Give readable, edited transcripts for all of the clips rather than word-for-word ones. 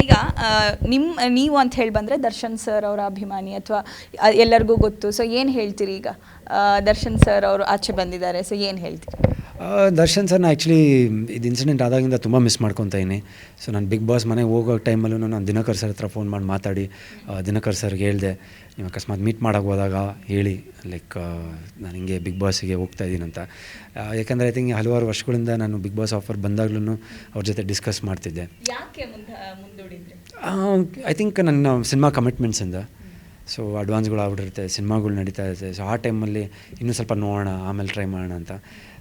ಈಗ ನೀವು ಅಂತ ಹೇಳಿ ಬಂದರೆ ದರ್ಶನ್ ಸರ್ ಅವರ ಅಭಿಮಾನಿ ಅಥವಾ ಎಲ್ಲರಿಗೂ ಗೊತ್ತು. ಸೊ ಏನು ಹೇಳ್ತೀರಿ ಈಗ ದರ್ಶನ್ ಸರ್ ಅವರು ಆಚೆ ಬಂದಿದ್ದಾರೆ, ಸೊ ಏನು ಹೇಳ್ತೀರಿ? ದರ್ಶನ್ ಸರ್ನ ಆ್ಯಕ್ಚುಲಿ ಇದು ಇನ್ಸಿಡೆಂಟ್ ಆದಾಗಿಂದ ತುಂಬ ಮಿಸ್ ಮಾಡ್ಕೊತಾ ಇದ್ದೀನಿ. ಸೊ ನಾನು ಬಿಗ್ ಬಾಸ್ ಮನೆಗೆ ಹೋಗೋ ಟೈಮಲ್ಲೂ ನಾನು ದಿನಕರ್ ಸರ್ ಹತ್ರ ಫೋನ್ ಮಾಡಿ ಮಾತಾಡಿ ದಿನಕರ್ ಸರ್ಗೆ ಹೇಳಿದೆ, ನೀವು ಅಕಸ್ಮಾತ್ ಮೀಟ್ ಮಾಡೋಕ್ಕೆ ಹೋದಾಗ ಹೇಳಿ ಲೈಕ್ ನಾನು ಹಿಂಗೆ ಬಿಗ್ ಬಾಸಿಗೆ ಹೋಗ್ತಾಯಿದ್ದೀನಿ ಅಂತ. ಯಾಕಂದರೆ ಐ ಥಿಂಕ್ ಹಲವಾರು ವರ್ಷಗಳಿಂದ ನಾನು ಬಿಗ್ ಬಾಸ್ ಆಫರ್ ಬಂದಾಗ್ಲೂ ಅವ್ರ ಜೊತೆ ಡಿಸ್ಕಸ್ ಮಾಡ್ತಿದ್ದೆ. ಐ ಥಿಂಕ್ ನನ್ನ ಸಿನಿಮಾ ಕಮಿಟ್ಮೆಂಟ್ಸಿಂದ. ಸೊ ಅಡ್ವಾನ್ಸ್ಗಳು ಆಗ್ಬಿಟ್ಟಿರುತ್ತೆ, ಸಿನಿಮಾಗಳು ನಡೀತಾ ಇರುತ್ತೆ. ಸೊ ಆ ಟೈಮಲ್ಲಿ ಇನ್ನೂ ಸ್ವಲ್ಪ ನೋಡೋಣ, ಆಮೇಲೆ ಟ್ರೈ ಮಾಡೋಣ ಅಂತ.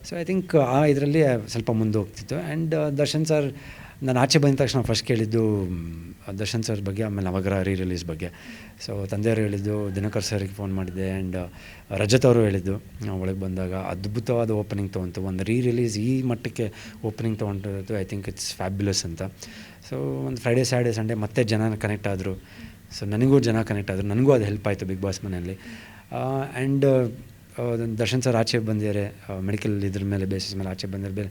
ಸೊ ಐ ಥಿಂಕ್ ಆ ಇದರಲ್ಲಿ ಸ್ವಲ್ಪ ಮುಂದೆ ಹೋಗ್ತಿತ್ತು. ಆ್ಯಂಡ್ ದರ್ಶನ್ ಸರ್ ನಾನು ಆಚೆ ಬಂದ ತಕ್ಷಣ ಫಸ್ಟ್ ಕೇಳಿದ್ದು ದರ್ಶನ್ ಸರ್ ಬಗ್ಗೆ, ಆಮೇಲೆ ನವಗ್ರಹ ರಿಲೀಸ್ ಬಗ್ಗೆ. ಸೊ ತಂದೆಯವರು ಹೇಳಿದ್ದು, ದಿನಕರ್ ಸರ್ಗೆ ಫೋನ್ ಮಾಡಿದ್ದೆ. ಆ್ಯಂಡ್ ರಜತ್ ಅವರು ಹೇಳಿದ್ದು ಒಳಗೆ ಬಂದಾಗ ಅದ್ಭುತವಾದ ಓಪನಿಂಗ್ ತೊಗೊಂತು. ಒಂದು ರಿಲೀಸ್ ಈ ಮಟ್ಟಕ್ಕೆ ಓಪನಿಂಗ್ ತೊಗೊಂಡಿರೋದು ಐ ಥಿಂಕ್ ಇಟ್ಸ್ ಫ್ಯಾಬ್ಯುಲಸ್ ಅಂತ. ಸೊ ಒಂದು ಫ್ರೈಡೇ ಸ್ಯಾಟರ್ಡೇ ಸಂಡೇ ಮತ್ತೆ ಜನ ಕನೆಕ್ಟ್ ಆದರು. ಸೊ ನನಗೂ ಜನ ಕನೆಕ್ಟ್ ಆದರು, ನನಗೂ ಅದು ಹೆಲ್ಪ್ ಆಯಿತು ಬಿಗ್ ಬಾಸ್ ಮನೆಯಲ್ಲಿ. ಆ್ಯಂಡ್ ದರ್ಶನ್ ಸರ್ ಆಚೆ ಬಂದಿದ್ದಾರೆ, ಮೆಡಿಕಲ್ ಇದ್ರ ಮೇಲೆ ಬೇಸಿಸ್ ಮೇಲೆ ಆಚೆ ಬಂದಿರೋ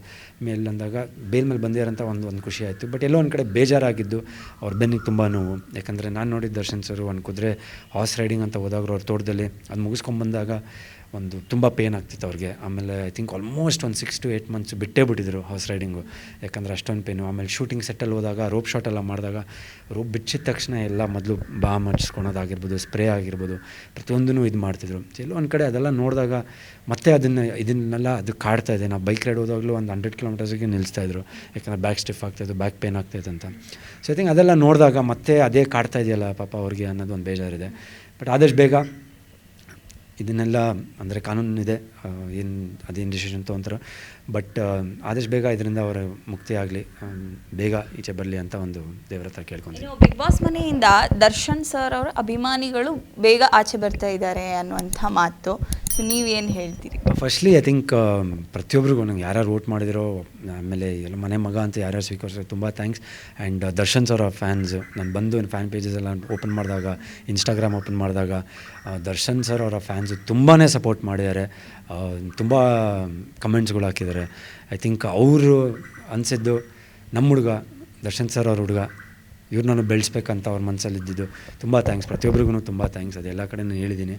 ಮೇಲೆ ಅಂದಾಗ ಬೇಲ್ ಮೇಲೆ ಬಂದಿದ್ದಾರೆ ಅಂತ ಒಂದು ಖುಷಿ ಆಯಿತು. ಬಟ್ ಎಲ್ಲೋ ಒಂದು ಕಡೆ ಬೇಜಾರಾಗಿದ್ದು ಅವ್ರ ಬೆನ್ನಿಗೆ ತುಂಬ ನೋವು. ಯಾಕಂದರೆ ನಾನು ನೋಡಿದ್ದು ದರ್ಶನ್ ಸರ್ ಒಂದು ಕುದುರೆ ಹಾರ್ಸ್ ರೈಡಿಂಗ್ ಅಂತ ಹೋದಾಗ್ರು ಅವ್ರ ತೋಟದಲ್ಲಿ ಅದು ಮುಗಿಸ್ಕೊಂಬಂದಾಗ ಒಂದು ತುಂಬ ಪೇನ್ ಆಗ್ತಿತ್ತು ಅವ್ರಿಗೆ. ಆಮೇಲೆ ಐ ಥಿಂಕ್ ಆಲ್ಮೋಸ್ಟ್ ಒಂದು 6 to 8 months ಬಿಟ್ಟೇ ಬಿಟ್ಟಿದ್ರು ಹಾರ್ಸ್ ರೈಡಿಂಗು, ಯಾಕಂದರೆ ಅಷ್ಟೊಂದು ಪೇನು. ಆಮೇಲೆ ಶೂಟಿಂಗ್ ಸೆಟ್ಟಲ್ಲಿ ಹೋದಾಗ ರೋಪ್ ಶಾಟ್ ಎಲ್ಲ ಮಾಡಿದಾಗ ರೋಪ್ ಬಿಚ್ಚಿದ ತಕ್ಷಣ ಎಲ್ಲ ಮೊದಲು ಬಾಮ್ ಹಚ್ಕೊಳೋದಾಗಿರ್ಬೋದು, ಸ್ಪ್ರೇ ಆಗಿರ್ಬೋದು, ಪ್ರತಿಯೊಂದೂ ಇದು ಮಾಡ್ತಿದ್ರು. ಎಲ್ಲೋ ಒಂದು ಕಡೆ ಅದೆಲ್ಲ ನೋಡಿದಾಗ ಮತ್ತೆ ಇದನ್ನೆಲ್ಲ ಅದು ಕಾಡ್ತಾ ಇದೆ. ನಾವು ಬೈಕ್ ರೈಡ್ ಹೋದಾಗಲೂ ಒಂದು 100 kilometers ನಿಲ್ಲಿಸ್ತಾಯಿದ್ರು, ಯಾಕಂದರೆ ಬ್ಯಾಕ್ ಸ್ಟಿಫ್ ಆಗ್ತಾಯಿತ್ತು, ಬ್ಯಾಕ್ ಪೇನ್ ಆಗ್ತಾಯಿತ್ತು ಅಂತ. ಸೊ ಐ ಥಿಂಕ್ ಅದೆಲ್ಲ ನೋಡಿದಾಗ ಮತ್ತೆ ಅದೇ ಕಾಡ್ತಾ ಇದೆಯಲ್ಲ ಪಾಪ ಅವ್ರಿಗೆ ಅನ್ನೋದು ಒಂದು ಬೇಜಾರಿದೆ. ಬಟ್ ಆದಷ್ಟು ಬೇಗ ಇದನ್ನೆಲ್ಲ ಅಂದರೆ ಕಾನೂನಿದೆ, ಏನು ಅದೇನು ಡಿಸಿಷನ್ ತೊಗೊಂತಾರೆ. ಬಟ್ ಆದಷ್ಟು ಬೇಗ ಇದರಿಂದ ಅವರ ಮುಕ್ತಿ ಆಗಲಿ, ಬೇಗ ಈಚೆ ಬರಲಿ ಅಂತ ಒಂದು ದೇವ್ರ ಹತ್ರ ಕೇಳ್ಕೊತೀನಿ. ಬಿಗ್ ಬಾಸ್ ಮನೆಯಿಂದ ದರ್ಶನ್ ಸರ್ ಅವರ ಅಭಿಮಾನಿಗಳು ಬೇಗ ಆಚೆ ಬರ್ತಾ ಇದ್ದಾರೆ ಅನ್ನುವಂಥ ಮಾತು. ಸೊ ನೀವೇನು ಹೇಳ್ತೀರಿ? ಫಸ್ಟ್ಲಿ ಐ ಥಿಂಕ್ ಪ್ರತಿಯೊಬ್ಬರಿಗೂ ನಂಗೆ ಯಾರ್ಯಾರು ವೋಟ್ ಮಾಡಿದಿರೋ, ಆಮೇಲೆ ಎಲ್ಲ ಮನೆ ಮಗ ಅಂತ ಯಾರ್ಯಾರು ಸ್ವೀಕರಿಸಿದ್ರು ತುಂಬ thanks. And Darshan sir fans ನಾನು ಬಂದು ಫ್ಯಾನ್ ಪೇಜಸ್ ಎಲ್ಲ ಓಪನ್ ಮಾಡಿದಾಗ, ಇನ್ಸ್ಟಾಗ್ರಾಮ್ ಓಪನ್ ಮಾಡಿದಾಗ ದರ್ಶನ್ ಸರ್ ಅವರ ಫ್ಯಾನ್ಸು ತುಂಬಾ ಸಪೋರ್ಟ್ ಮಾಡಿದ್ದಾರೆ, ತುಂಬ ಕಮೆಂಟ್ಸ್ಗಳು ಹಾಕಿದ್ದಾರೆ. ಐ ಥಿಂಕ್ ಅವರು ಅನಿಸಿದ್ದು ನಮ್ಮ ಹುಡುಗ ದರ್ಶನ್ ಸರ್ ಅವ್ರ ಹುಡುಗ, ಇವ್ರು ನಾನು ಬೆಳೆಸ್ಬೇಕಂತ ಅವ್ರ ಮನಸ್ಸಲ್ಲಿ ಇದ್ದಿದ್ದು. ತುಂಬ ಥ್ಯಾಂಕ್ಸ್, ಪ್ರತಿಯೊಬ್ಬರಿಗೂ ತುಂಬ ಥ್ಯಾಂಕ್ಸ್. ಅದು ಎಲ್ಲ ಕಡೆ ನಾನು ಹೇಳಿದ್ದೀನಿ.